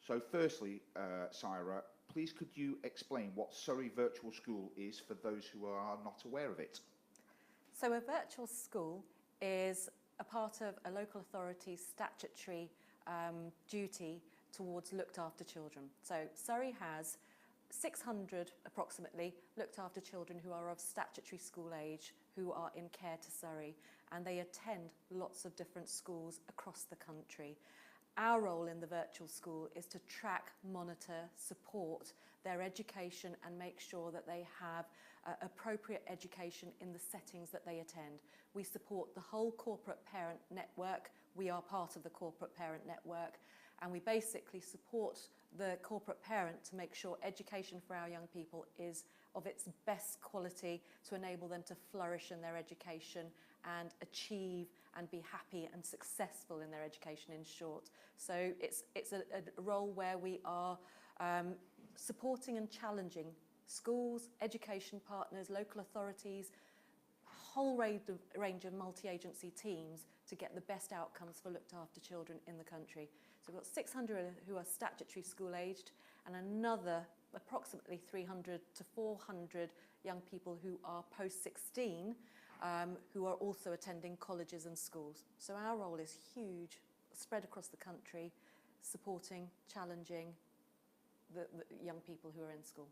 So firstly, Sairah, please could you explain what Surrey Virtual School is for those who are not aware of it? So a virtual school is a part of a local authority's statutory duty towards looked after children. So Surrey has 600 approximately looked after children who are of statutory school age who are in care to Surrey, and they attend lots of different schools across the country. Our role in the virtual school is to track, monitor, support their education and make sure that they have appropriate education in the settings that they attend. We support the whole corporate parent network. We are part of the corporate parent network, and we basically support the corporate parent to make sure education for our young people is of its best quality to enable them to flourish in their education and achieve and be happy and successful in their education, in short. So it's a role where we are supporting and challenging schools, education partners, local authorities, a whole range of multi-agency teams to get the best outcomes for looked after children in the country. So we've got 600 who are statutory school aged and another approximately 300 to 400 young people who are post 16 who are also attending colleges and schools. So our role is huge, spread across the country, supporting, challenging the young people who are in school.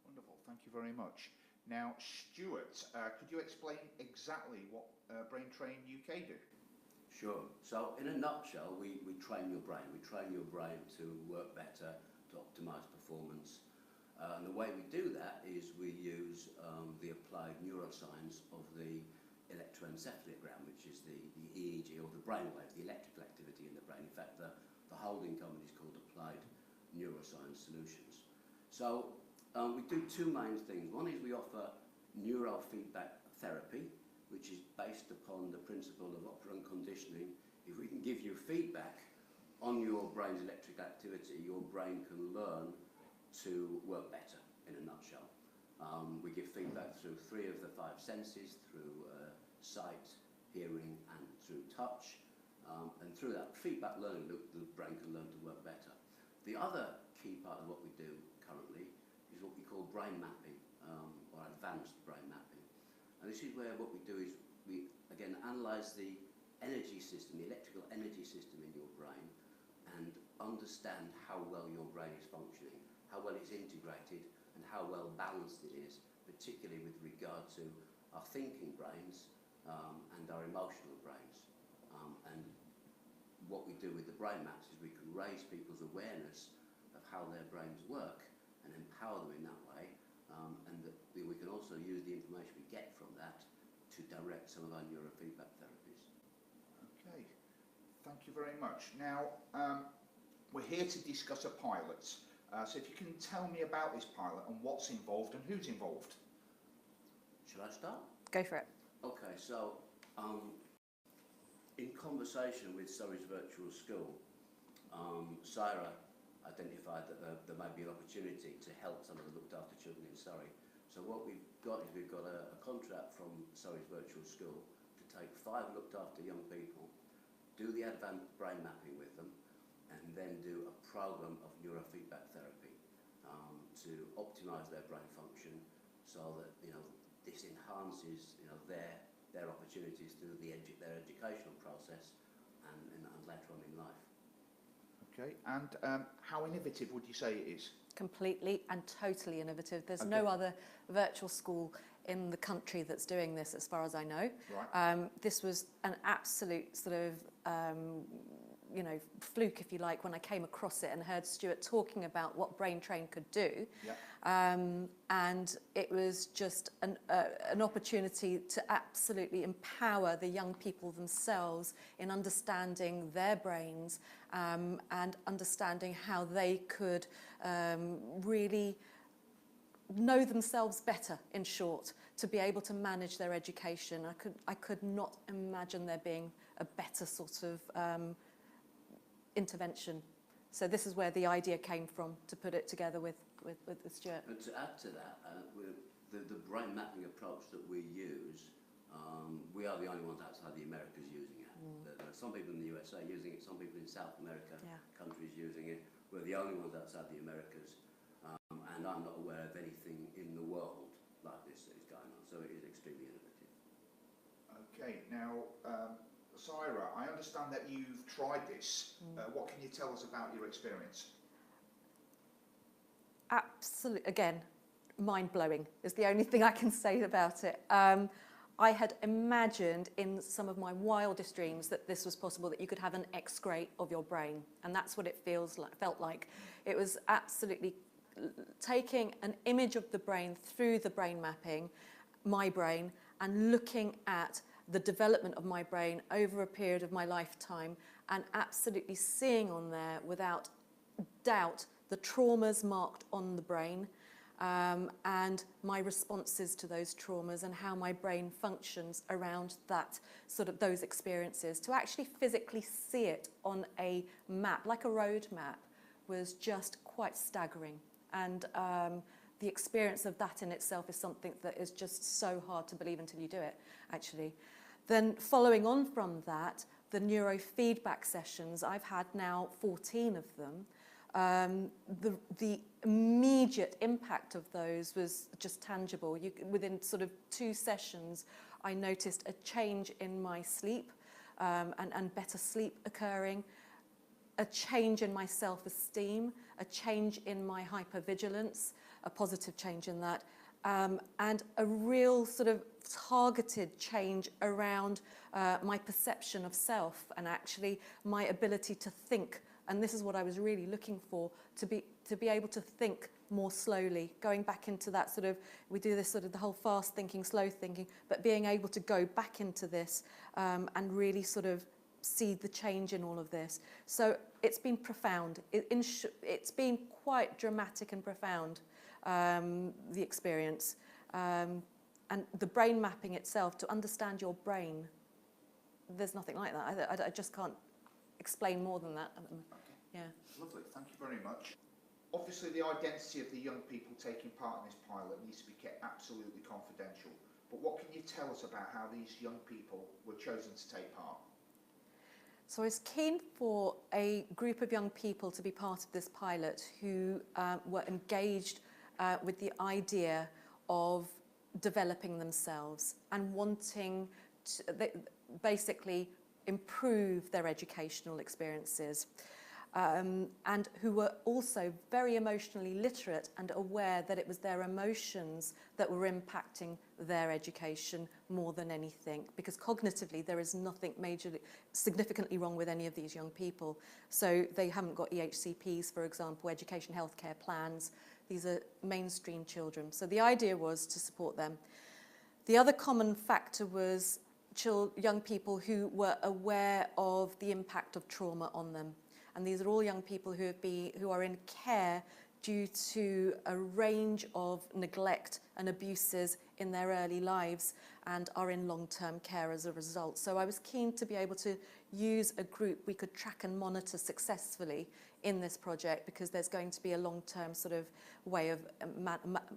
Wonderful, thank you very much. Now, Stuart, could you explain exactly what BrainTrainUK do? Sure. So, in a nutshell, we train your brain. We train your brain to work better, to optimise performance. And the way we do that is we use the applied neuroscience of the electroencephalogram, which is the EEG, or the brainwave, the electrical activity in the brain. In fact, the holding company is called Applied Neuroscience Solutions. So we do two main things. One is we offer neurofeedback therapy, which is based upon the principle of operant conditioning. If we can give you feedback on your brain's electric activity, your brain can learn to work better, in a nutshell. We give feedback through 3 of the 5 senses, through sight, hearing, and through touch. And through that feedback learning loop, the brain can learn to work better. The other key part of what we do currently is what we call brain mapping, or advanced brain mapping. And this is where what we do is we, again, analyse the energy system, the electrical energy system in your brain, and understand how well your brain is functioning, how well it's integrated, and how well balanced it is, particularly with regard to our thinking brains and our emotional brains. And what we do with the brain maps is we can raise people's awareness of how their brains work and empower them in that way, and that we can also use the information we get from that to direct some of our neurofeedback therapies. Okay, thank you very much. Now, we're here to discuss a pilot. So if you can tell me about this pilot and what's involved and who's involved. Should I start? Go for it. Okay, so in conversation with Surrey's virtual school, Sairah identified that there might be an opportunity to help some of the looked after children in Surrey. So what we've got is we've got a contract from Surrey's virtual school to take 5 looked after young people, do the advanced brain mapping with them, and then do a program of neurofeedback therapy to optimise their brain function, so that this enhances their opportunities through their educational process and later on in life. Okay, and how innovative would you say it is? Completely and totally innovative. There's no other virtual school in the country that's doing this, as far as I know. Right. This was an absolute sort of fluke, if you like, when I came across it and heard Stuart talking about what BrainTrain could do. Yeah. And it was just an opportunity to absolutely empower the young people themselves in understanding their brains and understanding how they could really know themselves better, in short, to be able to manage their education. I could not imagine there being a better sort of intervention. So this is where the idea came from, to put it together with Stuart. And to add to that, the brain mapping approach that we use, we are the only ones outside the Americas using it. There are some people in the USA using it, some people in South America countries using it. We're the only ones outside the Americas, and I'm not aware of anything in the world like this that is going on, so it is extremely innovative. Okay, now, Sairah, I understand that you've tried this. What can you tell us about your experience? Absolutely, again, mind-blowing is the only thing I can say about it. I had imagined in some of my wildest dreams that this was possible, that you could have an X-ray of your brain, and that's what it felt like. It was absolutely taking an image of the brain through the brain mapping, my brain, and looking at the development of my brain over a period of my lifetime, and absolutely seeing on there without doubt the traumas marked on the brain, and my responses to those traumas and how my brain functions around that those experiences. To actually physically see it on a map, like a road map, was just quite staggering. And the experience of that in itself is something that is just so hard to believe until you do it, actually. Then following on from that, the neurofeedback sessions, I've had now 14 of them. The immediate impact of those was just tangible. Within 2 sessions, I noticed a change in my sleep, and better sleep occurring, a change in my self-esteem, a change in my hypervigilance, a positive change in that, and a real targeted change around my perception of self, and actually my ability to think. And this is what I was really looking for, to be able to think more slowly, going back into that we do this the whole fast thinking, slow thinking, but being able to go back into this and really see the change in all of this. So it's been profound. It's been quite dramatic and profound, the experience. And the brain mapping itself, to understand your brain, there's nothing like that. I just can't explain more than that. Okay. Yeah. Lovely, thank you very much. Obviously, the identity of the young people taking part in this pilot needs to be kept absolutely confidential. But what can you tell us about how these young people were chosen to take part? So I was keen for a group of young people to be part of this pilot who were engaged with the idea of developing themselves and wanting to basically improve their educational experiences, and who were also very emotionally literate and aware that it was their emotions that were impacting their education more than anything, because cognitively there is nothing majorly significantly wrong with any of these young people. So they haven't got EHCPs, for example, education healthcare plans. These are mainstream children. So the idea was to support them. The other common factor was young people who were aware of the impact of trauma on them. And these are all young people who are in care due to a range of neglect and abuses in their early lives and are in long-term care as a result. So I was keen to be able to use a group we could track and monitor successfully in this project, because there's going to be a long-term way of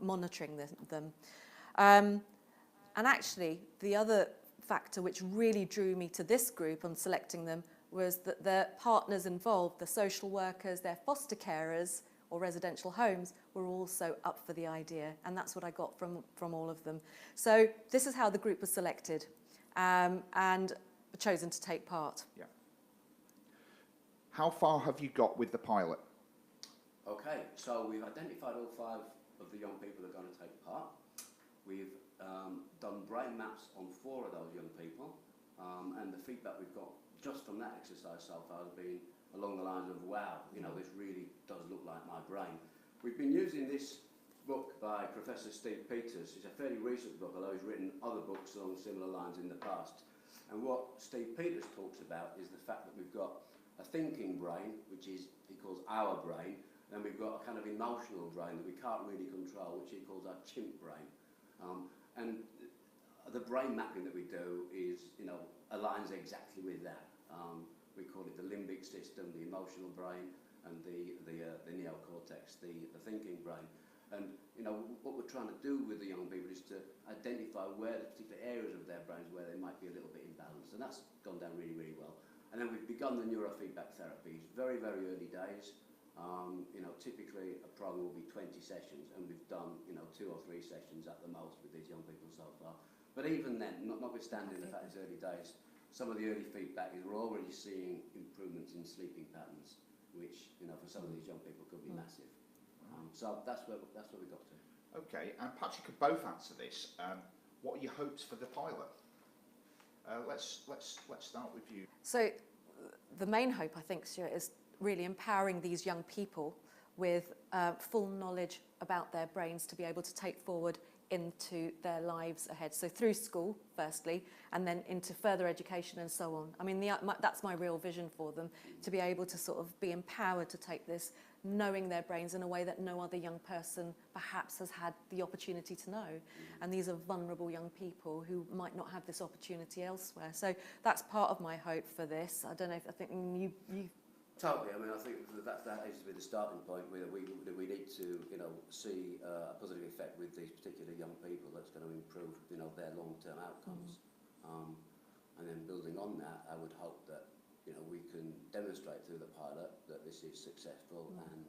monitoring them. And actually, the other factor which really drew me to this group on selecting them was that the partners involved, the social workers, their foster carers or residential homes, were also up for the idea, and that's what I got from all of them. So this is how the group was selected and chosen to take part. Yeah. How far have you got with the pilot? Okay, so we've identified all 5 of the young people that are going to take part. We've done brain maps on 4 of those young people, and the feedback we've got just from that exercise so far has been along the lines of, wow, this really does look like my brain. We've been using this book by Professor Steve Peters. It's a fairly recent book, although he's written other books along similar lines in the past. And what Steve Peters talks about is the fact that we've got a thinking brain, which he calls our brain, and we've got a kind of emotional brain that we can't really control, which he calls our chimp brain. And the brain mapping that we do is, aligns exactly with that. We call it the limbic system, the emotional brain, and the neocortex, the thinking brain. And what we're trying to do with the young people is to identify where the particular areas of their brains where they might be a little bit imbalanced, and that's gone down really, really well. And then we've begun the neurofeedback therapies. Very, very early days. You know, typically a program will be 20 sessions, and we've done, you know, 2 or 3 sessions at the most with these young people so far. But even then, notwithstanding the fact it's early days, some of the early feedback is we're already seeing improvements in sleeping patterns, which, you know, for some of these young people could be massive. So that's where we got to. Okay, and perhaps you could both answer this. What are your hopes for the pilot? Let's start with you. So the main hope, I think, Stuart, is really empowering these young people with full knowledge about their brains to be able to take forward into their lives ahead. So through school, firstly, and then into further education and so on. I mean, that's my real vision for them, to be able to sort of be empowered to take this, knowing their brains in a way that no other young person perhaps has had the opportunity to know. And these are vulnerable young people who might not have this opportunity elsewhere. So that's part of my hope for this. I don't know if, I think you Totally. I mean, I think that needs to be the starting point. We need to, you know, see a positive effect with these particular young people that's going to improve, you know, their long-term outcomes. And then building on that, I would hope that, you know, we can demonstrate through the pilot that this is successful and,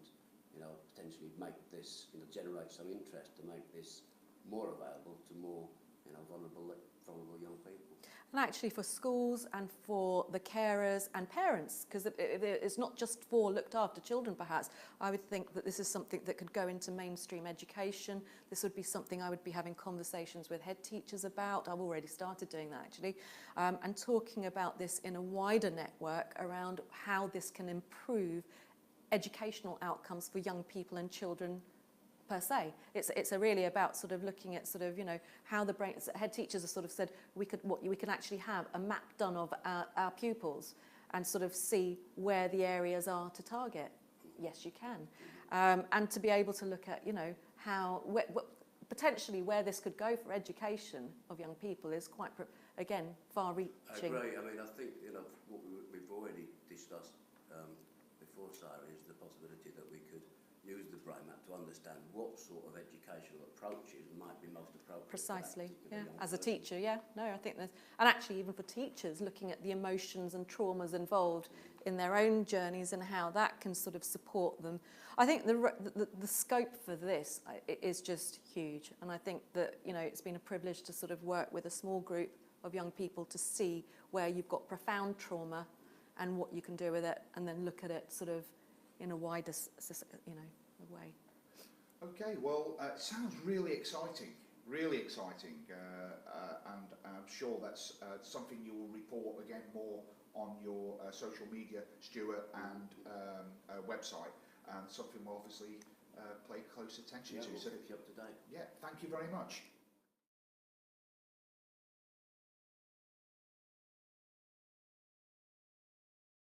you know, potentially make this, you know, generate some interest to make this more available to more, you know, vulnerable young people. And actually for schools and for the carers and parents, because it's not just for looked after children perhaps. I would think that this is something that could go into mainstream education. This would be something I would be having conversations with head teachers about. I've already started doing that actually. And talking about this in a wider network around how this can improve educational outcomes for young people and children per se. It's really about sort of looking at sort of, you know, how the brain, head teachers have sort of said we can actually have a map done of our pupils and sort of see where the areas are to target. Yes, you can. And to be able to look at, you know, how, potentially where this could go for education of young people is quite, again, far-reaching. I agree. I mean, I think, you know, what we've already discussed before, Sairah, is the possibility that we could use the brain map to understand what sort of educational approaches might be most appropriate. Precisely, yeah. As a teacher, yeah. No, I think there's, and actually even for teachers, looking at the emotions and traumas involved in their own journeys and how that can sort of support them. I think the scope for this is just huge, and I think that, you know, it's been a privilege to sort of work with a small group of young people to see where you've got profound trauma and what you can do with it, and then look at it sort of in a wider, you know, way. Okay, well, it sounds really exciting, and I'm sure that's something you will report again more on your social media, Stuart, and website, and something we'll obviously pay close attention to. We'll so keep you up to date. Yeah, thank you very much.